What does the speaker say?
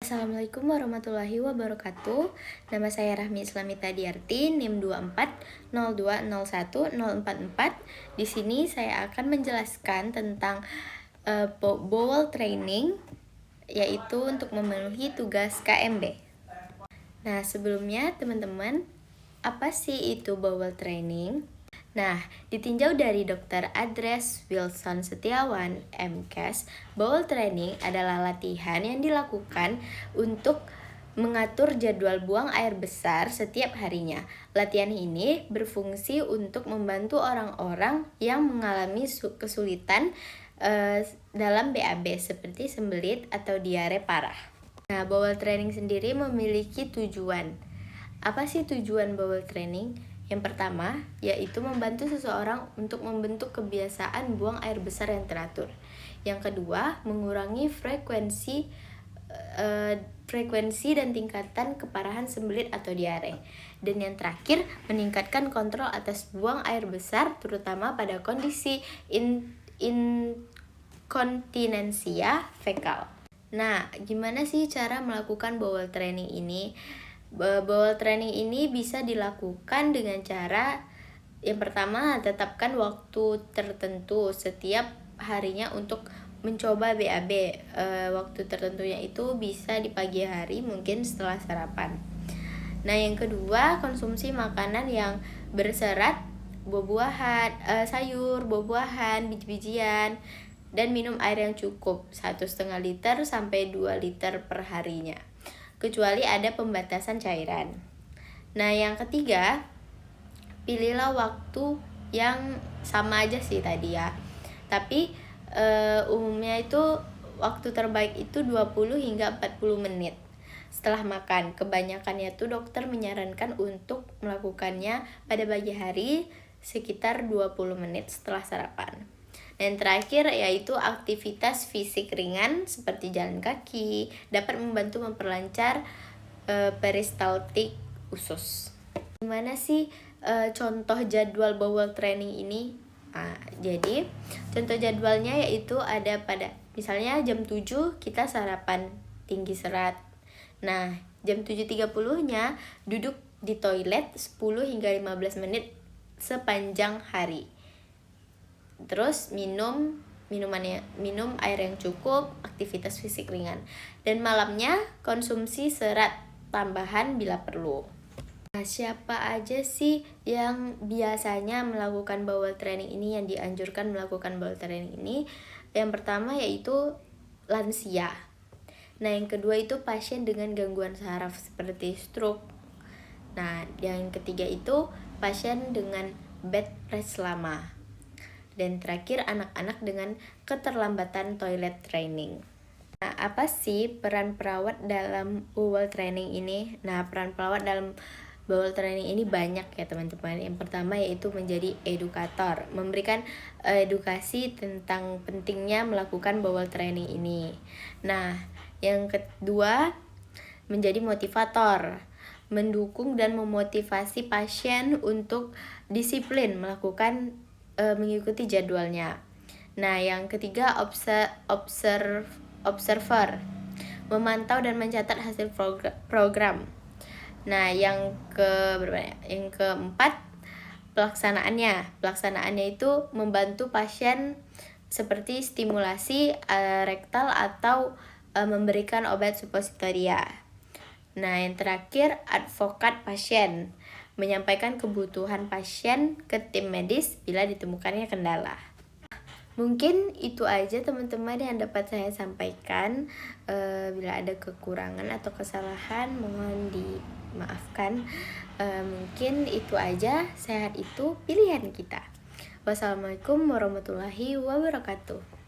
Assalamualaikum warahmatullahi wabarakatuh. Nama saya Rahmi Islamita Diarti, NIM 2402010444. Di sini saya akan menjelaskan tentang bowel training, yaitu untuk memenuhi tugas KMB. Nah, sebelumnya teman-teman, apa sih itu bowel training? Nah, ditinjau dari Dr. Adres Wilson Setiawan, MKes, bowel training adalah latihan yang dilakukan untuk mengatur jadwal buang air besar setiap harinya. Latihan ini berfungsi untuk membantu orang-orang yang mengalami kesulitan dalam BAB seperti sembelit atau diare parah. Nah, bowel training sendiri memiliki tujuan. Apa sih tujuan bowel training? Yang pertama, yaitu membantu seseorang untuk membentuk kebiasaan buang air besar yang teratur. Yang kedua, mengurangi frekuensi dan tingkatan keparahan sembelit atau diare. Dan yang terakhir, meningkatkan kontrol atas buang air besar, terutama pada kondisi inkontinensia fekal. Nah, gimana sih cara melakukan bowel training ini? Bowel training ini bisa dilakukan dengan cara yang pertama, tetapkan waktu tertentu setiap harinya untuk mencoba BAB. Waktu tertentunya itu bisa di pagi hari, mungkin setelah sarapan. Nah, yang kedua, konsumsi makanan yang berserat, buah-buahan, sayur, buah-buahan, biji-bijian, dan minum air yang cukup 1,5 liter sampai 2 liter per harinya, kecuali ada pembatasan cairan. Nah, yang ketiga, pilihlah waktu yang sama aja sih tadi ya. Tapi umumnya itu waktu terbaik itu 20 hingga 40 menit setelah makan. Kebanyakannya tuh dokter menyarankan untuk melakukannya pada pagi hari sekitar 20 menit setelah sarapan. Dan terakhir yaitu aktivitas fisik ringan seperti jalan kaki dapat membantu memperlancar peristaltik usus. Gimana sih contoh jadwal bowel training ini? Jadi contoh jadwalnya yaitu ada pada misalnya jam 7 kita sarapan tinggi serat. Nah, jam 7.30-nya duduk di toilet 10 hingga 15 menit sepanjang hari. Terus minum air yang cukup, aktivitas fisik ringan. Dan malamnya konsumsi serat tambahan bila perlu. Nah, siapa aja sih yang biasanya melakukan bowel training ini, yang dianjurkan melakukan bowel training ini? Yang pertama yaitu lansia. Nah, yang kedua itu pasien dengan gangguan saraf seperti stroke. Nah, yang ketiga itu pasien dengan bed rest lama. Dan terakhir, anak-anak dengan keterlambatan toilet training. Nah, apa sih peran perawat dalam bowel training ini? Nah, peran perawat dalam bowel training ini banyak ya teman-teman. Yang pertama yaitu menjadi edukator, memberikan edukasi tentang pentingnya melakukan bowel training ini. Nah, yang kedua menjadi motivator, mendukung dan memotivasi pasien untuk disiplin mengikuti jadwalnya. Nah, yang ketiga observer, memantau dan mencatat hasil program. Nah, yang keempat pelaksanaannya itu membantu pasien seperti stimulasi rektal atau memberikan obat suppositoria. Nah, yang terakhir advokat pasien, menyampaikan kebutuhan pasien ke tim medis bila ditemukannya kendala. Mungkin itu aja teman-teman yang dapat saya sampaikan. Bila ada kekurangan atau kesalahan mohon dimaafkan. Mungkin itu aja. Sehat itu pilihan kita. Wassalamualaikum warahmatullahi wabarakatuh.